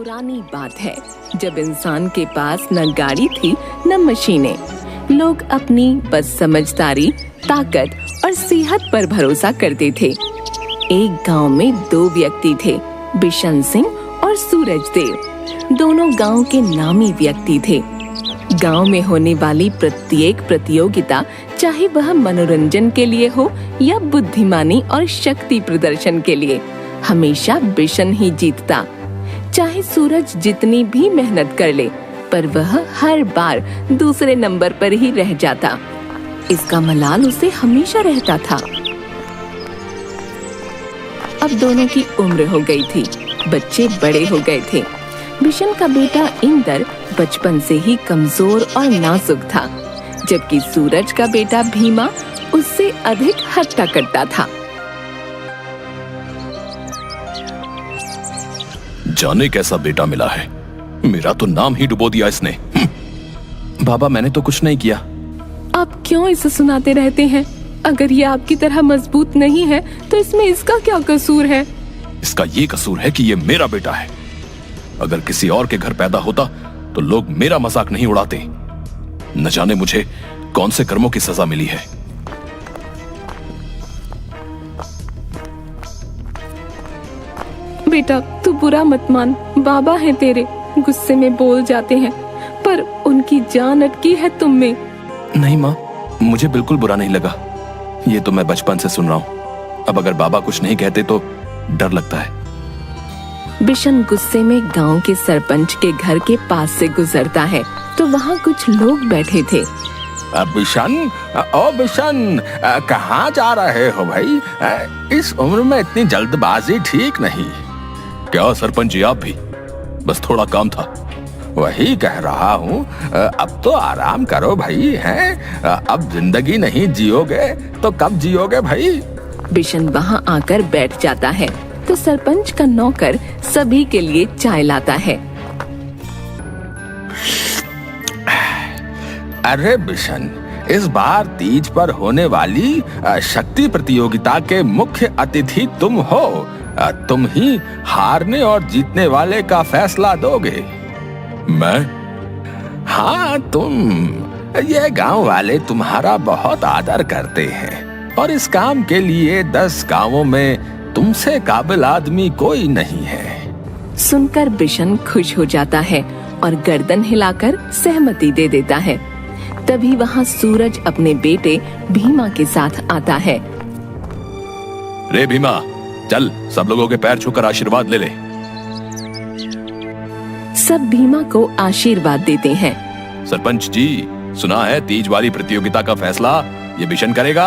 पुरानी बात है, जब इंसान के पास न गाड़ी थी न मशीनें। लोग अपनी बस समझदारी, ताकत और सेहत पर भरोसा करते थे। एक गांव में दो व्यक्ति थे, बिशन सिंह और सूरज देव। दोनों गांव के नामी व्यक्ति थे। गांव में होने वाली प्रत्येक प्रतियोगिता, चाहे वह मनोरंजन के लिए हो या बुद्धिमानी और शक्ति प्रदर्शन के लिए, हमेशा बिशन ही जीतता। चाहे सूरज जितनी भी मेहनत कर ले, पर वह हर बार दूसरे नंबर पर ही रह जाता। इसका मलाल उसे हमेशा रहता था। अब दोनों की उम्र हो गई थी, बच्चे बड़े हो गए थे। बिशन का बेटा इंदर बचपन से ही कमजोर और नाजुक था, जबकि सूरज का बेटा भीमा उससे अधिक हट्टा कट्टा था। जाने कैसा बेटा मिला है, मेरा तो नाम ही डुबो दिया इसने। बाबा, मैंने तो कुछ नहीं किया। आप क्यों इसे सुनाते रहते हैं? अगर ये आपकी तरह मजबूत नहीं है तो इसमें इसका क्या कसूर है? इसका ये कसूर है कि ये मेरा बेटा है। अगर किसी और के घर पैदा होता तो लोग मेरा मजाक नहीं उड़ाते। न जाने मुझे कौन से कर्मों की सजा मिली है। बेटा, तू बुरा मत मान। बाबा हैं तेरे, गुस्से में बोल जाते हैं, पर उनकी जान अटकी है तुम में। नहीं माँ, मुझे बिल्कुल बुरा नहीं लगा। ये तो मैं बचपन से सुन रहा हूँ। अब अगर बाबा कुछ नहीं कहते तो डर लगता है। बिशन गुस्से में गांव के सरपंच के घर के पास से गुजरता है तो वहाँ कुछ लोग बैठे थे। बिशन, ओ बिशन, कहाँ जा रहे हो भाई? इस उम्र में इतनी जल्दबाजी ठीक नहीं। क्या सरपंच जी, आप भी? बस थोड़ा काम था। वही कह रहा हूँ, अब तो आराम करो भाई। हैं, अब जिंदगी नहीं जियोगे तो कब जियोगे भाई? बिशन वहाँ आकर बैठ जाता है तो सरपंच का नौकर सभी के लिए चाय लाता है। अरे बिशन, इस बार तीज पर होने वाली शक्ति प्रतियोगिता के मुख्य अतिथि तुम हो। तुम ही हारने और जीतने वाले का फैसला दोगे। मैं? हाँ, तुम। ये गांव वाले तुम्हारा बहुत आदर करते हैं और इस काम के लिए 10 गांवों में तुमसे काबिल आदमी कोई नहीं है। सुनकर बिशन खुश हो जाता है और गर्दन हिलाकर सहमति दे देता है। तभी वहाँ सूरज अपने बेटे भीमा के साथ आता है। रे भीमा, चल सब लोगों के पैर छूकर आशीर्वाद ले ले। सब भीमा को आशीर्वाद देते हैं। सरपंच जी, सुना है तीज वाली प्रतियोगिता का फैसला ये बिशन करेगा।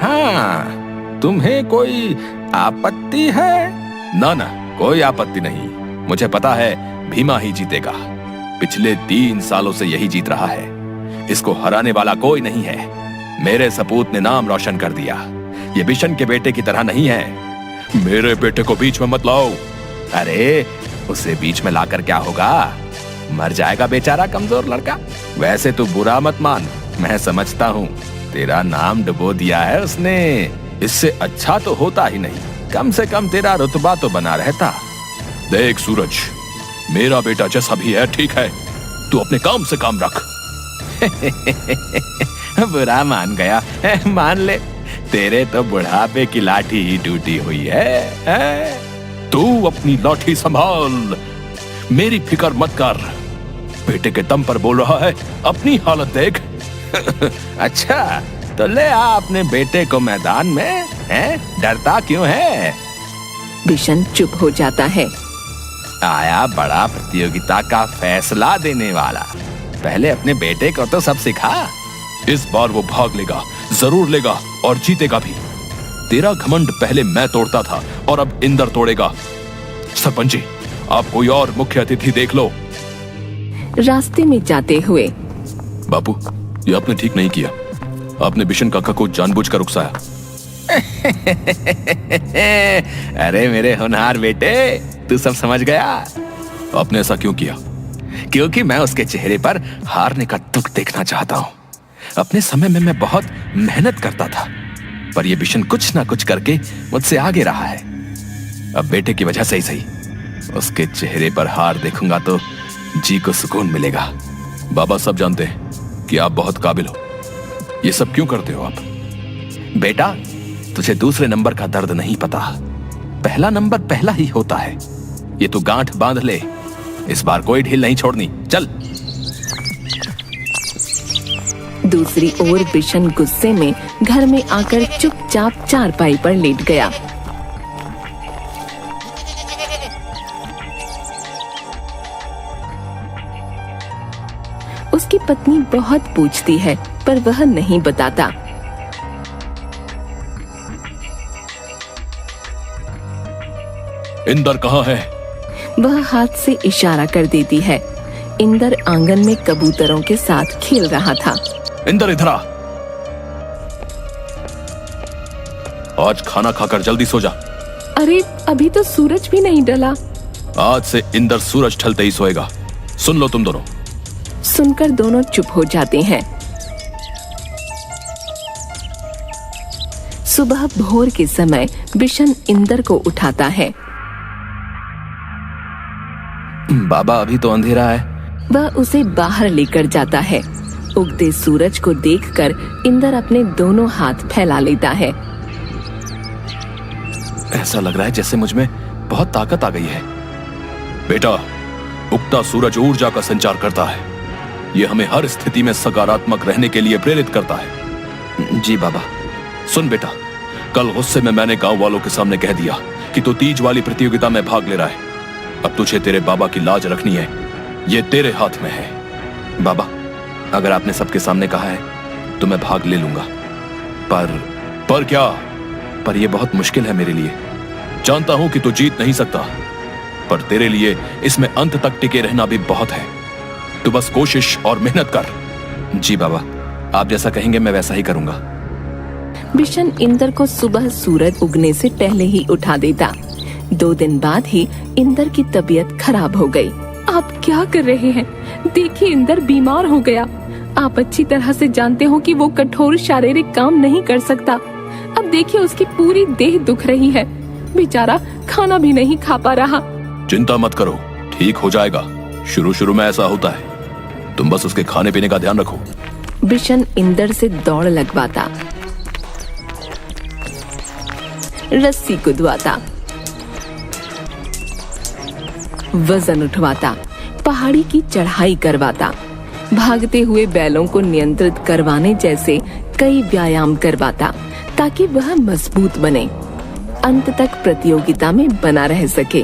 हाँ, तुम्हें कोई आपत्ति है? ना ना, कोई आपत्ति नहीं। मुझे पता है भीमा ही जीतेगा। पिछले 3 सालों से यही जीत रहा है। इसको हराने वाला कोई नहीं है। मेरे सपूत ने नाम रोशन कर दिया। ये बिशन के बेटे की तरह नहीं है। मेरे बेटे को बीच में मत लाओ। अरे, उसे बीच में लाकर क्या होगा? मर जाएगा बेचारा कमजोर लड़का। वैसे तू बुरा मत मान, मैं समझता हूँ तेरा नाम डुबो दिया है उसने। इससे अच्छा तो होता ही नहीं, कम से कम तेरा रुतबा तो बना रहता। देख सूरज, मेरा बेटा जैसा भी है ठीक है, तू अपने काम से काम रख। बुरा मान गया, मान ले। तेरे तो बुढ़ापे की लाठी ही टूटी हुई है। तू अपनी लाठी संभाल, मेरी फिक्र मत कर। बेटे के दम पर बोल रहा है, अपनी हालत देख। अच्छा, तो ले आ अपने बेटे को मैदान में। डरता क्यों है? बिशन चुप हो जाता है। आया बड़ा प्रतियोगिता का फैसला देने वाला। पहले अपने बेटे को तो सब सिखा। इस बार वो भाग लेगा, जरूर लेगा और जीतेगा भी। तेरा घमंड पहले मैं तोड़ता था और अब इंदर तोड़ेगा। सरपंच जी, आप कोई और मुख्य अतिथि देख लो। रास्ते में जाते हुए, बापू, ये आपने ठीक नहीं किया। आपने बिशन काका को जानबूझकर उकसाया। अरे मेरे होनहार बेटे, तू सब समझ गया। आपने ऐसा क्यों किया? क्योंकि मैं उसके चेहरे पर हारने का दुख देखना चाहता हूँ। अपने समय में मैं बहुत मेहनत करता था, पर यह बिशन कुछ ना कुछ करके मुझसे आगे रहा है। अब बेटे की वजह से ही सही, उसके चेहरे पर हार देखूंगा तो जी को सुकून मिलेगा। बाबा सब जानते हैं कि आप बहुत काबिल हो। ये सब क्यों करते हो आप? बेटा, तुझे दूसरे नंबर का दर्द नहीं पता। पहला नंबर पहला ही होता है। ये तू गांठ बांध ले, इस बार कोई ढील नहीं छोड़नी। चल। दूसरी ओर बिशन गुस्से में घर में आकर चुपचाप चारपाई पर लेट गया। उसकी पत्नी बहुत पूछती है पर वह नहीं बताता। इंदर कहाँ है? वह हाथ से इशारा कर देती है। इंदर आंगन में कबूतरों के साथ खेल रहा था। इंदर इधर आ। आज खाना खाकर जल्दी सो जा। अरे अभी तो सूरज भी नहीं ढला। आज से इंदर सूरज ढलते ही सोएगा। सुन लो तुम दोनों। सुनकर दोनों चुप हो जाते हैं। सुबह भोर के समय बिशन इंदर को उठाता है। बाबा अभी तो अंधेरा है। वह उसे बाहर लेकर जाता है। उगते सूरज को देखकर इंदर अपने दोनों हाथ फैला लेता है। ऐसा लग रहा है जैसे मुझ में बहुत ताकत आ गई है। बेटा, उगता सूरज ऊर्जा का संचार करता है। यह हमें हर स्थिति में सकारात्मक रहने के लिए प्रेरित करता है। जी बाबा। सुन बेटा, कल गुस्से में मैंने गांव वालों के सामने कह दिया कि तू तीज वाली प्रतियोगिता में भाग ले रहा है। अब तुझे तेरे बाबा की लाज रखनी है। ये तेरे हाथ में है। बाबा, अगर आपने सबके सामने कहा है तो मैं भाग ले लूंगा। पर क्या? पर यह बहुत मुश्किल है मेरे लिए। जानता हूं कि तू जीत नहीं सकता, पर तेरे लिए इसमें अंत तक टिके रहना भी बहुत है। तू बस कोशिश और मेहनत कर। जी बाबा, आप जैसा कहेंगे मैं वैसा ही करूंगा। बिशन इंदर को सुबह सूरज उगने से पहले ही उठा देता। 2 दिन बाद ही इंदर की तबीयत खराब हो गई। आप क्या कर रहे हैं? देखिए, इंदर बीमार हो गया। आप अच्छी तरह से जानते हो कि वो कठोर शारीरिक काम नहीं कर सकता। अब देखिए, उसकी पूरी देह दुख रही है। बेचारा खाना भी नहीं खा पा रहा। चिंता मत करो, ठीक हो जाएगा। शुरू में ऐसा होता है। तुम बस उसके खाने पीने का ध्यान रखो। बिशन इंदर से दौड़ लगवाता, रस्सी कुदवाता, वजन उठवाता, पहाड़ी की चढ़ाई करवाता, भागते हुए बैलों को नियंत्रित करवाने जैसे कई व्यायाम करवाता ताकि वह मजबूत बने, अंत तक प्रतियोगिता में बना रह सके।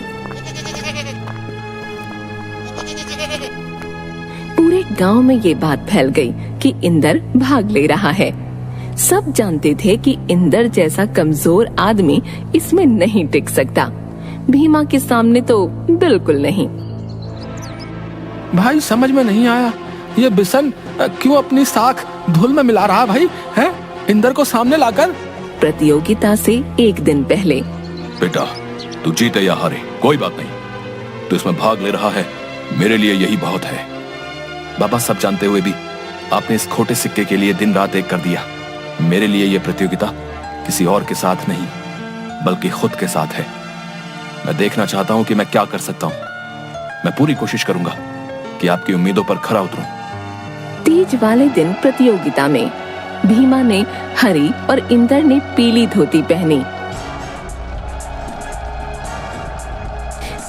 पूरे गांव में ये बात फैल गई कि इंदर भाग ले रहा है। सब जानते थे कि इंदर जैसा कमजोर आदमी इसमें नहीं टिक सकता। भीमा के सामने तो बिल्कुल नहीं। भाई समझ में नहीं आया, ये बिशन क्यों अपनी साख धूल में मिला रहा भाई है इंदर को सामने लाकर? प्रतियोगिता से 1 दिन पहले। बेटा, तू जीते या हारे कोई बात नहीं। तू इसमें भाग ले रहा है, मेरे लिए यही बहुत है। बाबा, सब जानते हुए भी आपने इस खोटे सिक्के के लिए दिन रात एक कर दिया। मेरे लिए यह प्रतियोगिता किसी और के साथ नहीं बल्कि खुद के साथ है। मैं देखना चाहता हूं कि मैं क्या कर सकता हूं। मैं पूरी कोशिश करूंगा कि आपकी उम्मीदों पर खरा उतरूं। तीज वाले दिन प्रतियोगिता में भीमा ने हरी और इंदर ने पीली धोती पहनी।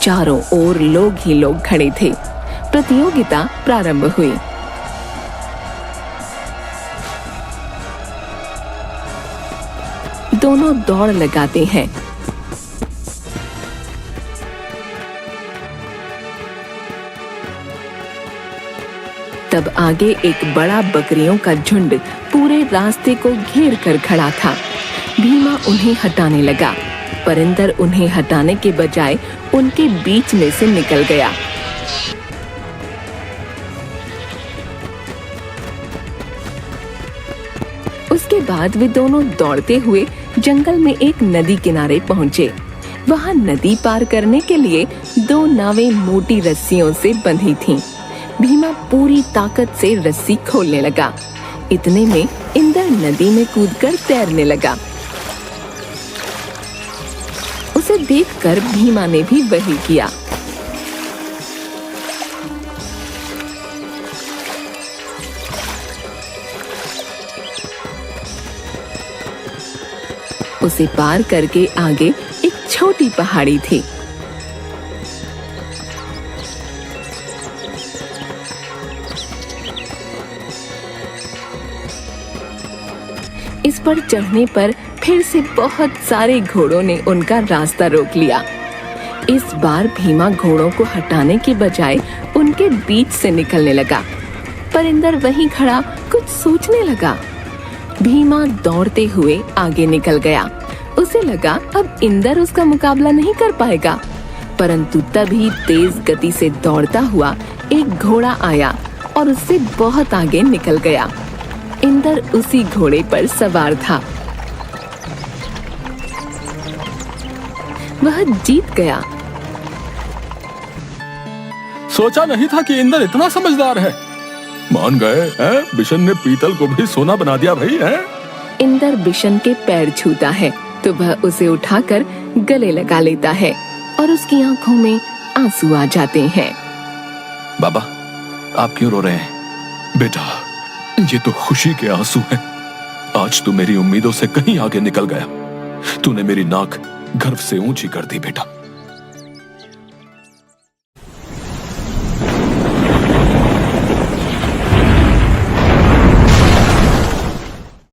चारों ओर लोग ही लोग खड़े थे। प्रतियोगिता प्रारंभ हुई। दोनों दौड़ लगाते हैं। तब आगे एक बड़ा बकरियों का झुंड पूरे रास्ते को घेर कर खड़ा था। भीमा उन्हें हटाने लगा, पर इंदर उन्हें हटाने के बजाय उनके बीच में से निकल गया। उसके बाद वे दोनों दौड़ते हुए जंगल में एक नदी किनारे पहुंचे। वहां नदी पार करने के लिए 2 नावें मोटी रस्सियों से बंधी थीं। भीमा पूरी ताकत से रस्सी खोलने लगा। इतने में इंदर नदी में कूदकर तैरने लगा। उसे देखकर भीमा ने भी वही किया। उसे पार करके आगे एक छोटी पहाड़ी थी। इस पर चढ़ने पर फिर से बहुत सारे घोड़ों ने उनका रास्ता रोक लिया। इस बार भीमा घोड़ों को हटाने के बजाय उनके बीच से निकलने लगा। पर इंदर वहीं खड़ा कुछ सोचने लगा। भीमा दौड़ते हुए आगे निकल गया। उसे लगा अब इंदर उसका मुकाबला नहीं कर पाएगा, परंतु तभी तेज गति से दौड़ता हुआ एक घोड़ा आया और उससे बहुत आगे निकल गया। इंदर उसी घोड़े पर सवार था। वह जीत गया। सोचा नहीं था कि इंदर इतना समझदार है। मान गए हैं? बिशन ने पीतल को भी सोना बना दिया भाई है। इंदर बिशन के पैर छूता है तो वह उसे उठाकर गले लगा लेता है और उसकी आंखों में आंसू आ जाते हैं। बाबा, आप क्यों रो रहे हैं? बेटा, ये तो खुशी के आंसू हैं। आज तू मेरी उम्मीदों से कहीं आगे निकल गया। तूने मेरी नाक गर्व से ऊंची कर दी बेटा।